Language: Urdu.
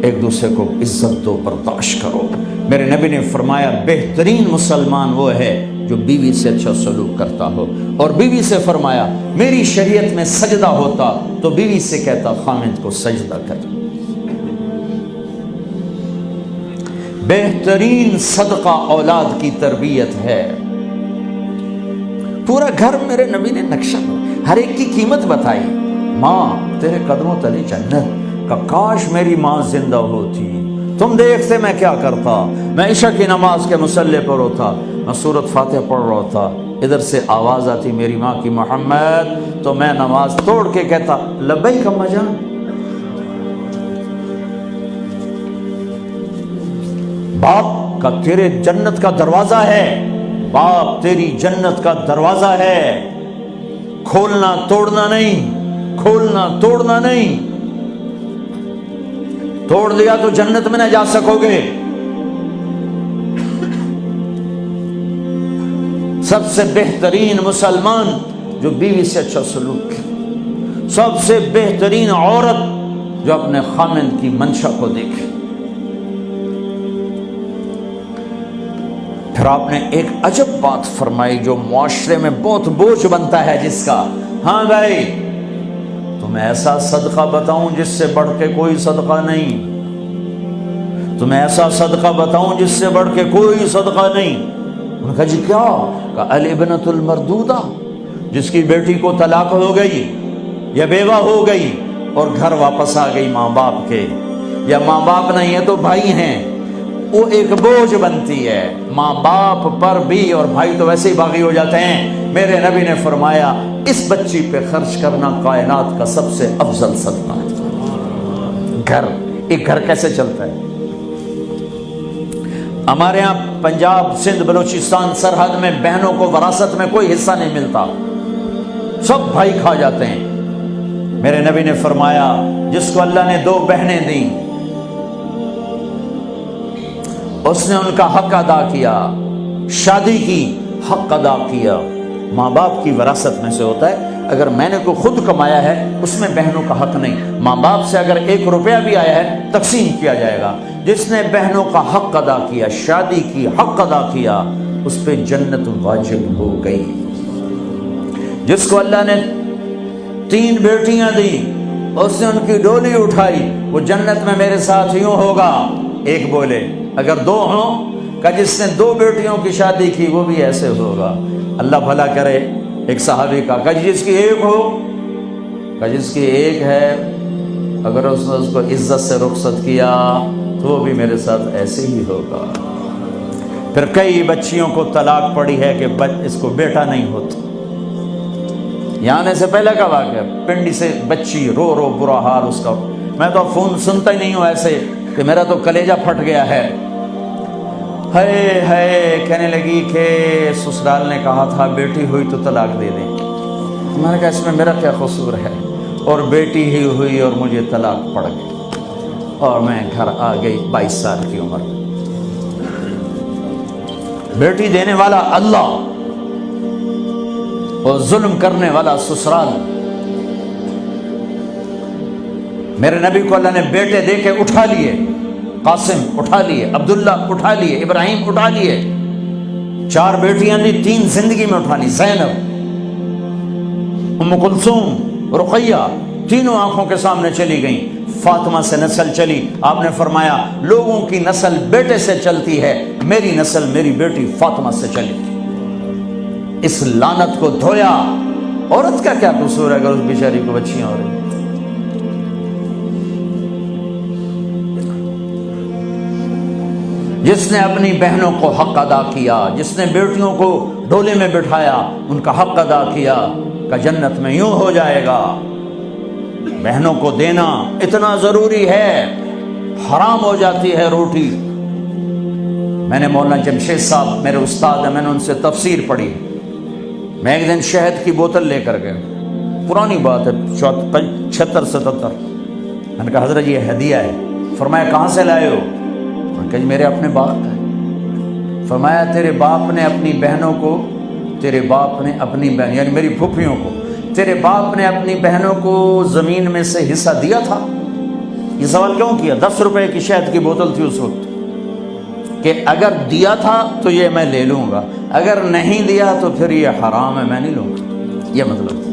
ایک دوسرے کو عزت دو، برداشت کرو۔ میرے نبی نے فرمایا بہترین مسلمان وہ ہے جو بیوی سے اچھا سلوک کرتا ہو، اور بیوی سے فرمایا میری شریعت میں سجدہ ہوتا تو بیوی سے کہتا خامند کو سجدہ کر۔ بہترین صدقہ اولاد کی تربیت ہے۔ پورا گھر میرے نبی نے نقشہ، ہر ایک کی قیمت بتائی۔ ماں تیرے قدموں تلے جنت، کا کاش میری ماں زندہ ہوتی، تم دیکھتے میں کیا کرتا، میں عشاء کی نماز کے مصلی پر ہوتا، میں سورۃ فاتحہ پڑھ رہا تھا، ادھر سے آواز آتی میری ماں کی محمد، تو میں نماز توڑ کے کہتا لبیک اماں جان۔ باپ کا تیرے جنت کا دروازہ ہے، باپ تیری جنت کا دروازہ ہے، کھولنا توڑنا نہیں، کھولنا توڑنا نہیں، توڑ دیا تو جنت میں نہ جا سکو گے۔ سب سے بہترین مسلمان جو بیوی سے اچھا سلوک کرے، سب سے بہترین عورت جو اپنے خامند کی منشا کو دیکھے۔ پھر آپ نے ایک عجب بات فرمائی جو معاشرے میں بہت بوجھ بنتا ہے جس کا، ہاں بھائی تمہیں ایسا صدقہ بتاؤں جس سے بڑھ کے کوئی صدقہ نہیں، تمہیں ایسا صدقہ بتاؤں جس سے بڑھ کے کوئی صدقہ نہیں۔ انہوں نے کہا جی کیا؟ کہا الابنۃ المردودہ، جس کی بیٹی کو طلاق ہو گئی یا بیوہ ہو گئی اور گھر واپس آ گئی ماں باپ کے، یا ماں باپ نہیں ہے تو بھائی ہیں، وہ ایک بوجھ بنتی ہے ماں باپ پر بھی، اور بھائی تو ویسے ہی باغی ہو جاتے ہیں۔ میرے نبی نے فرمایا اس بچی پہ خرچ کرنا کائنات کا سب سے افضل صدقہ ہے۔ گھر، ایک گھر کیسے چلتا ہے؟ ہمارے ہاں پنجاب، سندھ، بلوچستان سرحد میں بہنوں کو وراثت میں کوئی حصہ نہیں ملتا، سب بھائی کھا جاتے ہیں۔ میرے نبی نے فرمایا جس کو اللہ نے 2 بہنیں دیں اس نے ان کا حق ادا کیا، شادی کی حق ادا کیا۔ ماں باپ کی وراثت میں سے ہوتا ہے، اگر میں نے کوئی خود کمایا ہے اس میں بہنوں کا حق نہیں، ماں باپ سے اگر 1 روپیہ بھی آیا ہے تقسیم کیا جائے گا۔ جس نے بہنوں کا حق ادا کیا، شادی کی حق ادا کیا، اس پہ جنت واجب ہو گئی۔ جس کو اللہ نے 3 بیٹیاں دی، اس نے ان کی ڈولی اٹھائی، وہ جنت میں میرے ساتھ یوں ہوگا۔ ایک بولے اگر 2 ہوں، کہ جس نے 2 بیٹیوں کی شادی کی وہ بھی ایسے ہوگا۔ اللہ بھلا کرے۔ ایک صحابی کا کہ جس کی 1 ہو، کہ جس کی 1 ہے، اگر اس نے اس کو عزت سے رخصت کیا تو وہ بھی میرے ساتھ ایسے ہی ہوگا۔ پھر کئی بچیوں کو طلاق پڑی ہے کہ اس کو بیٹا نہیں ہوتا۔ یہاں آنے سے پہلے کا واقعہ، پنڈی سے بچی رو رو برا حال اس کا، میں تو فون سنتا ہی نہیں ہوں ایسے کہ میرا تو کلیجہ پھٹ گیا ہے۔ ہے کہنے لگی کہ سسرال نے کہا تھا بیٹی ہوئی تو طلاق دے دیں۔ میں نے کہا اس میں میرا کیا قصور ہے، اور بیٹی ہی ہوئی اور مجھے طلاق پڑ گئی اور میں گھر آ گئی 22 سال کی عمر۔ بیٹی دینے والا اللہ اور ظلم کرنے والا سسرال۔ میرے نبی کو اللہ نے بیٹے دے کے اٹھا لیے، قاسم اٹھا لیے، عبداللہ اٹھا لیے، ابراہیم اٹھا لیے، 4 بیٹیاں دی، 3 زندگی میں اٹھا لی، زینب، ام کلثوم، رقیہ، تینوں آنکھوں کے سامنے چلی گئیں۔ فاطمہ سے نسل چلی، آپ نے فرمایا لوگوں کی نسل بیٹے سے چلتی ہے، میری نسل میری بیٹی فاطمہ سے چلی تھی۔ اس لعنت کو دھویا۔ عورت کا کیا قصور ہے اگر اس بیچاری کو بچیاں ہو رہی؟ جس نے اپنی بہنوں کو حق ادا کیا، جس نے بیٹیوں کو ڈولے میں بٹھایا، ان کا حق ادا کیا، کہ جنت میں یوں ہو جائے گا۔ بہنوں کو دینا اتنا ضروری ہے، حرام ہو جاتی ہے روٹی۔ میں نے مولانا جمشید صاحب میرے استاد ہیں، میں نے ان سے تفسیر پڑھی۔ میں ایک دن شہد کی بوتل لے کر گیا، پرانی بات ہے 76-77۔ میں نے کہا حضرت یہ ہدیہ ہے۔ فرمایا کہاں سے لائے ہو؟ کہ میرے اپنے باپ ہے۔ فرمایا تیرے باپ نے اپنی بہنوں کو، تیرے باپ نے اپنی بہن یعنی میری پھوپھیوں کو، تیرے باپ نے اپنی بہنوں کو زمین میں سے حصہ دیا تھا؟ یہ سوال کیوں کیا؟ 10 روپے کی شہد کی بوتل تھی اس وقت، کہ اگر دیا تھا تو یہ میں لے لوں گا، اگر نہیں دیا تو پھر یہ حرام ہے، میں نہیں لوں گا، یہ مطلب تھا۔